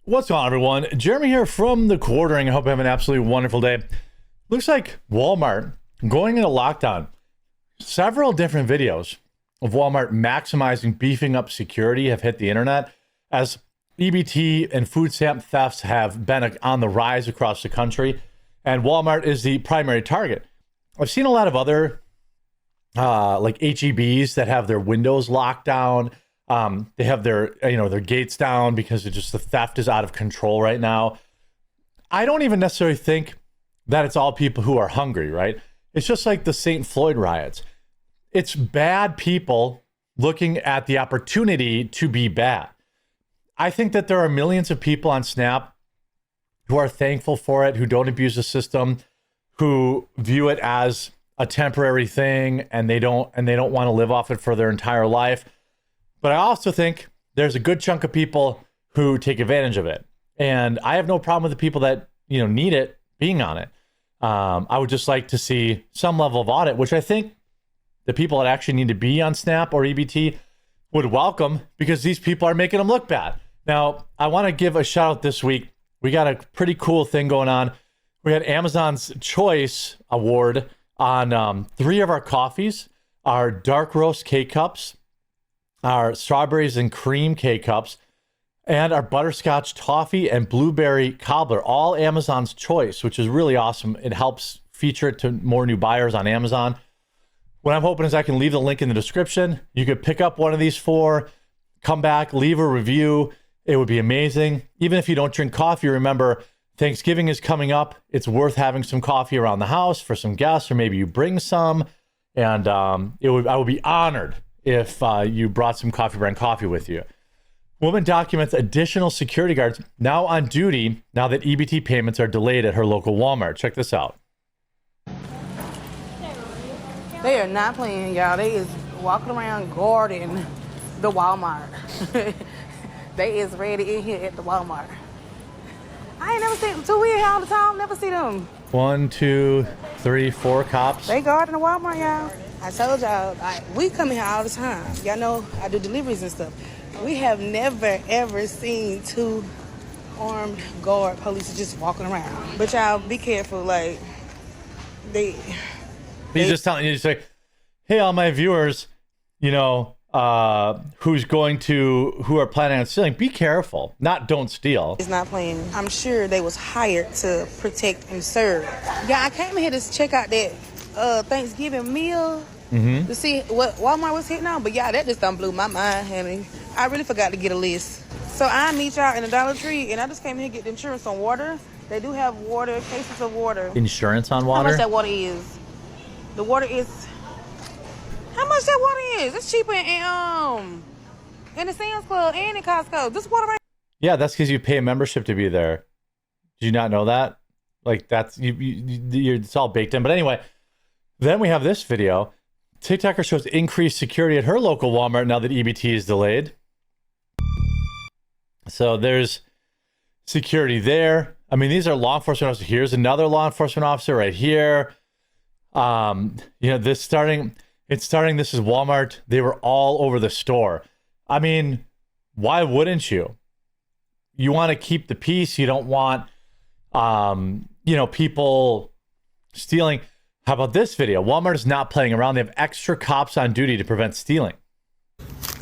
What's going on, everyone? Jeremy here from The Quartering. I hope you have an absolutely wonderful day. Looks like Walmart going into lockdown. Several different videos of Walmart maximizing, beefing up security have hit the internet as EBT and food stamp thefts have been on the rise across the country, and Walmart is the primary target. I've seen a lot of other like HEBs that have their windows locked down. They have their gates down because the theft is out of control right now. I don't even necessarily think that it's all people who are hungry, right? It's just like the St. Floyd riots. It's bad people looking at the opportunity to be bad. I think that there are millions of people on Snap who are thankful for it, who don't abuse the system, who view it as a temporary thing, and they don't want to live off it for their entire life. But I also think there's a good chunk of people who take advantage of it. And I have no problem with the people that, need it being on it. I would just like to see some level of audit, which I think the people that actually need to be on SNAP or EBT would welcome, because these people are making them look bad. Now, I want to give a shout out this week. We got a pretty cool thing going on. We had Amazon's Choice Award on 3 of our coffees, our dark roast K-Cups, our strawberries and cream K-Cups, and our butterscotch toffee and blueberry cobbler, all Amazon's Choice, which is really awesome. It helps feature it to more new buyers on Amazon. What I'm hoping is I can leave the link in the description. You could pick up one of these 4, come back, leave a review. It would be amazing. Even if you don't drink coffee, remember, Thanksgiving is coming up. It's worth having some coffee around the house for some guests, or maybe you bring some. And I would be honored if you brought some Coffee Brand coffee with you. Woman documents additional security guards now on duty now that EBT payments are delayed at her local Walmart. Check this out. They are not playing, y'all. They is walking around guarding the Walmart. They is ready in here at the Walmart. I ain't never seen them. 2 here all the time. Never see them. 1, 2, 3, 4 cops. They guarding the Walmart, y'all. I told y'all, we come in here all the time. Y'all know I do deliveries and stuff. We have never, ever seen 2 armed guard police just walking around. But y'all, be careful. Like, you just say, hey, all my viewers, who are planning on stealing, be careful. Don't steal. It's not playing. I'm sure they was hired to protect and serve. Yeah, I came here to check out that Thanksgiving meal to see what Walmart was hitting on. But yeah, that just done blew my mind, honey. I really forgot to get a list. So I meet y'all in the Dollar Tree, and I just came here to get the insurance on water. They do have water, cases of water. Insurance on water? How much that water is? The water is... How much that water is? It's cheaper in the Sam's Club and in Costco. This water right... Yeah, that's because you pay a membership to be there. Did you not know that? Like, that's... it's all baked in. But anyway, then we have this video. TikToker shows increased security at her local Walmart now that EBT is delayed. So there's security there. I mean, these are law enforcement officers. Here's another law enforcement officer right here. This is Walmart. They were all over the store. I mean, why wouldn't you? You want to keep the peace. You don't want, people stealing. How about this video? Walmart is not playing around. They have extra cops on duty to prevent stealing.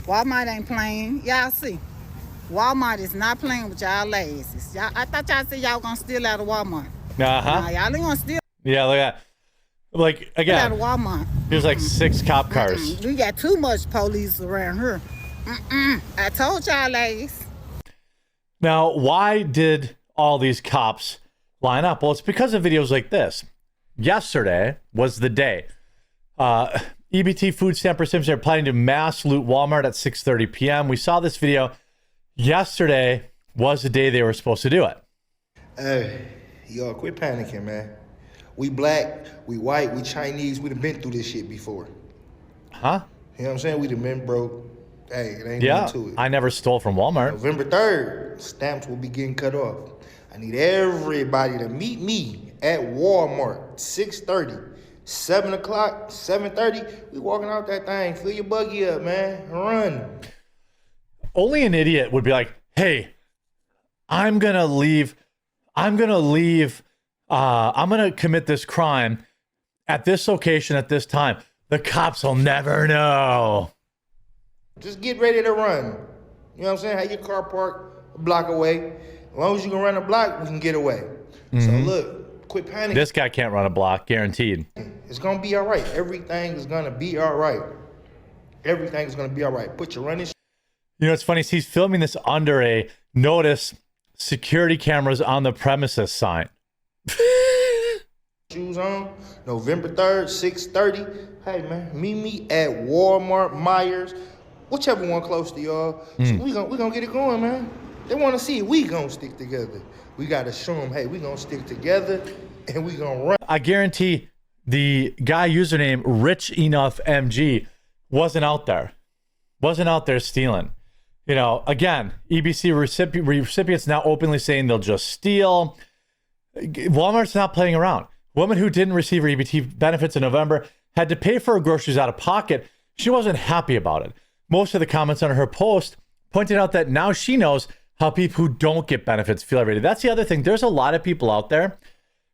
Walmart ain't playing. Y'all see. Walmart is not playing with y'all lazies. I thought y'all said y'all gonna steal out of Walmart. Nah, y'all ain't gonna steal. Yeah, look at that. Like, again, out of Walmart. There's like 6 cop cars. We got too much police around here. I told y'all ladies. Now, why did all these cops line up? Well, it's because of videos like this. Yesterday was the day. EBT food stamp recipients are planning to mass loot Walmart at 6:30 p.m. We saw this video. Yesterday was the day they were supposed to do it. Hey, y'all quit panicking, man. We black, we white, we Chinese, we done been through this shit before. Huh? You know what I'm saying? We done been broke. Hey, it ain't nothing to it. I never stole from Walmart. November 3rd, stamps will be getting cut off. I need everybody to meet me at Walmart, 6:30. 7 o'clock, 7:30, we walking out that thing. Fill your buggy up, man. Run. Only an idiot would be like, hey, I'm going to commit this crime at this location at this time. The cops will never know. Just get ready to run. You know what I'm saying? Have your car parked a block away. As long as you can run a block, we can get away. So look, quit panicking. This guy can't run a block, guaranteed. It's going to be all right. Everything is going to be all right. Everything is going to be all right. Put your running You know, it's funny. He's filming this under a notice security cameras on the premises sign. shoes on. November 3rd, 6:30. Hey, man, meet me at Walmart, Myers, whichever one close to y'all. So we gonna get it going, man. They want to see it. We gonna stick together. We got to show them, hey, we gonna stick together and we gonna run. I guarantee the guy username Rich Enough MG wasn't out there stealing. You know, again, EBC recipients now openly saying they'll just steal. Walmart's not playing around. Woman who didn't receive her EBT benefits in November had to pay for her groceries out of pocket. She wasn't happy about it. Most of the comments on her post pointed out that now she knows how people who don't get benefits feel every day. That's the other thing. There's a lot of people out there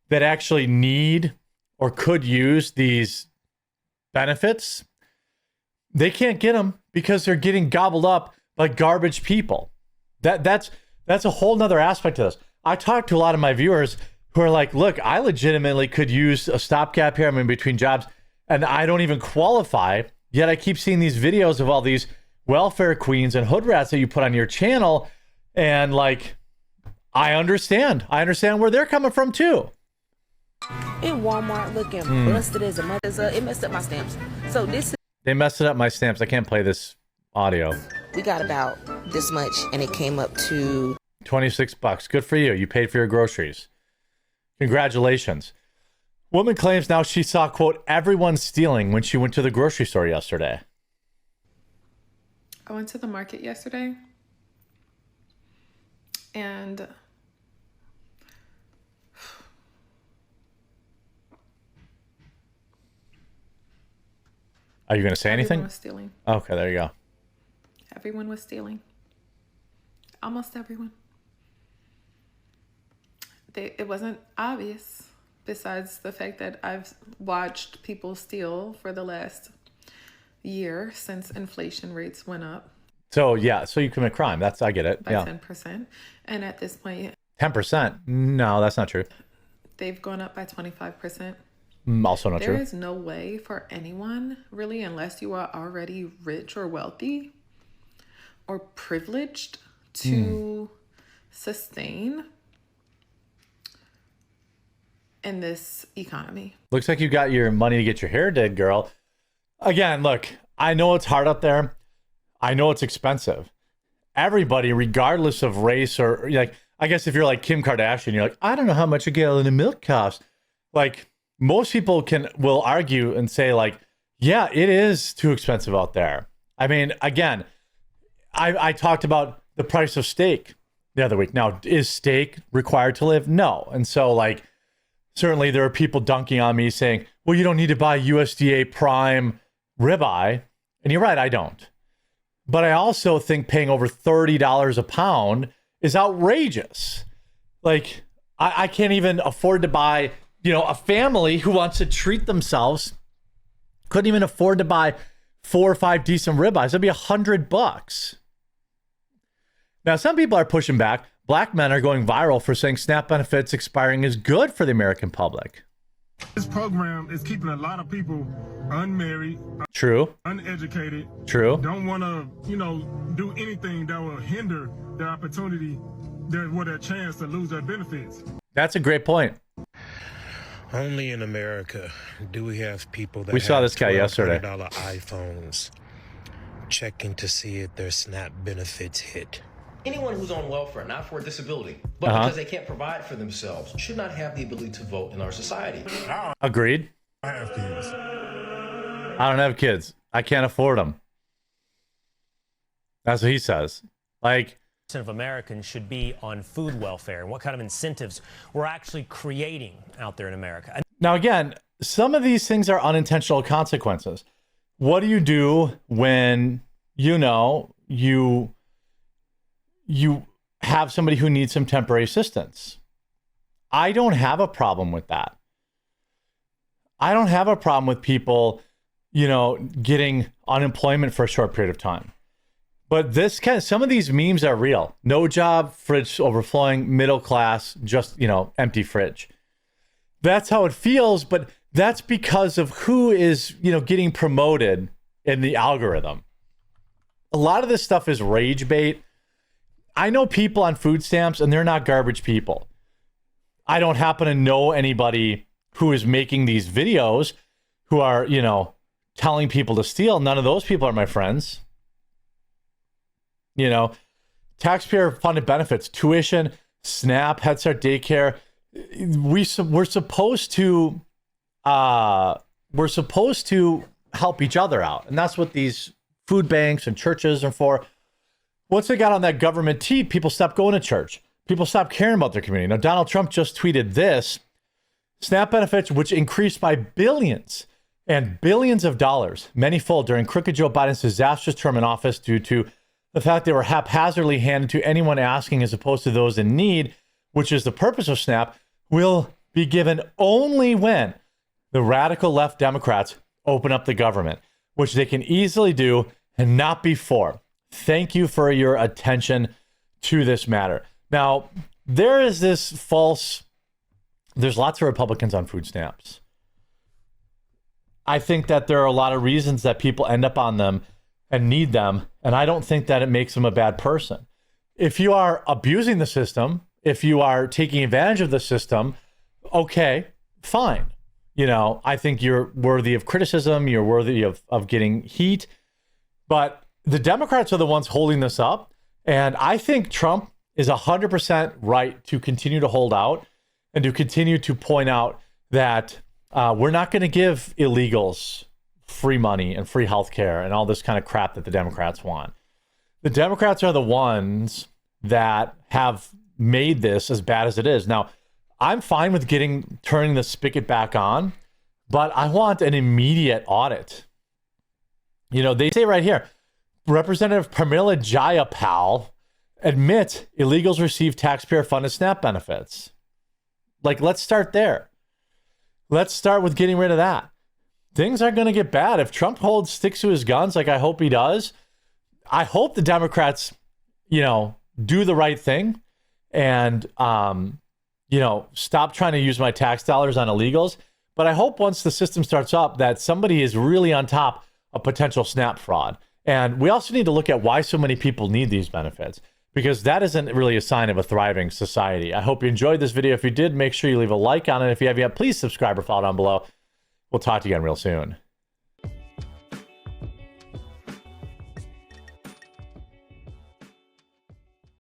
that actually need or could use these benefits. They can't get them because they're getting gobbled up by garbage people. That's a whole nother aspect of this. I talked to a lot of my viewers who are like, look, I legitimately could use a stopgap here. I'm in between jobs and I don't even qualify. Yet I keep seeing these videos of all these welfare queens and hood rats that you put on your channel. And like, I understand where they're coming from too. In Walmart looking busted as a mother's it messed up my stamps. So They messed up my stamps. I can't play this audio. we got about this much and it came up to $26. Good for you. You paid for your groceries. Congratulations. Woman claims now she saw, quote, everyone stealing when she went to the grocery store yesterday. I went to the market yesterday and Are you going to say anything? everyone was stealing. Okay, there you go. Everyone was stealing. Almost everyone. It wasn't obvious, besides the fact that I've watched people steal for the last year since inflation rates went up So, yeah, so you commit crime. I get it. by Yeah. 10%. And at this point, 10%? No, that's not true. they've gone up by 25%. Also not There true. is no way for anyone, really, unless you are already rich or wealthy or privileged, to sustain in this economy. Looks like you got your money to get your hair did, girl. Again, look, I know it's hard out there. I know it's expensive. Everybody, regardless of race or like, I guess if you're like Kim Kardashian, you're like, I don't know how much a gallon of milk costs. Like most people will argue and say like, yeah, it is too expensive out there. I mean, again, I talked about the price of steak the other week. Now, is steak required to live? No. And so like, certainly there are people dunking on me saying, well, you don't need to buy USDA prime ribeye. And you're right, I don't. But I also think paying over $30 a pound is outrageous. Like, I can't even afford to buy, a family who wants to treat themselves couldn't even afford to buy 4 or 5 decent ribeyes. It'd be $100. Now, some people are pushing back. Black men are going viral for saying SNAP benefits expiring is good for the American public. This program is keeping a lot of people unmarried, True. uneducated, True. don't want to, do anything that will hinder their opportunity, their chance to lose their benefits. That's a great point. Only in America do we have people that We saw have this guy yesterday. $1,200 iPhones checking to see if their SNAP benefits hit. Anyone who's on welfare, not for a disability, but because they can't provide for themselves, should not have the ability to vote in our society. Agreed. I have kids. I don't have kids. I can't afford them. That's what he says. Like, of Americans should be on food welfare and what kind of incentives we're actually creating out there in America. now again, some of these things are unintentional consequences. What do you do when, you have somebody who needs some temporary assistance. I don't have a problem with that. I don't have a problem with people, getting unemployment for a short period of time. But some of these memes are real. No job, fridge overflowing, middle class, just, empty fridge. That's how it feels, but that's because of who is, getting promoted in the algorithm. A lot of this stuff is rage bait. I know people on food stamps, and they're not garbage people. I don't happen to know anybody who is making these videos who are, telling people to steal. None of those people are my friends. Taxpayer funded benefits, tuition, SNAP, Head Start daycare. We're supposed to help each other out. And that's what these food banks and churches are for. Once they got on that government teat, people stopped going to church. People stopped caring about their community. Now, Donald Trump just tweeted this: SNAP benefits, which increased by billions and billions of dollars, manyfold during crooked Joe Biden's disastrous term in office due to the fact they were haphazardly handed to anyone asking as opposed to those in need, which is the purpose of SNAP, will be given only when the radical left Democrats open up the government, which they can easily do and not before. Thank you for your attention to this matter. Now, there's lots of Republicans on food stamps. I think that there are a lot of reasons that people end up on them and need them, and I don't think that it makes them a bad person. If you are abusing the system, if you are taking advantage of the system, okay, fine. I think you're worthy of criticism, you're worthy of getting heat, but the Democrats are the ones holding this up, and I think Trump is 100% right to continue to hold out and to continue to point out that we're not going to give illegals free money and free health care and all this kind of crap that the Democrats want. The Democrats are the ones that have made this as bad as it is. Now, I'm fine with turning the spigot back on, but I want an immediate audit. They say right here, Representative Pramila Jayapal admits illegals receive taxpayer-funded SNAP benefits. Let's start there. Let's start with getting rid of that. Things are going to get bad. If Trump sticks to his guns, like I hope he does, I hope the Democrats, do the right thing and, stop trying to use my tax dollars on illegals. But I hope once the system starts up that somebody is really on top of potential SNAP fraud. And we also need to look at why so many people need these benefits, because that isn't really a sign of a thriving society. I hope you enjoyed this video. If you did, make sure you leave a like on it. If you have yet, please subscribe or follow down below. We'll talk to you again real soon.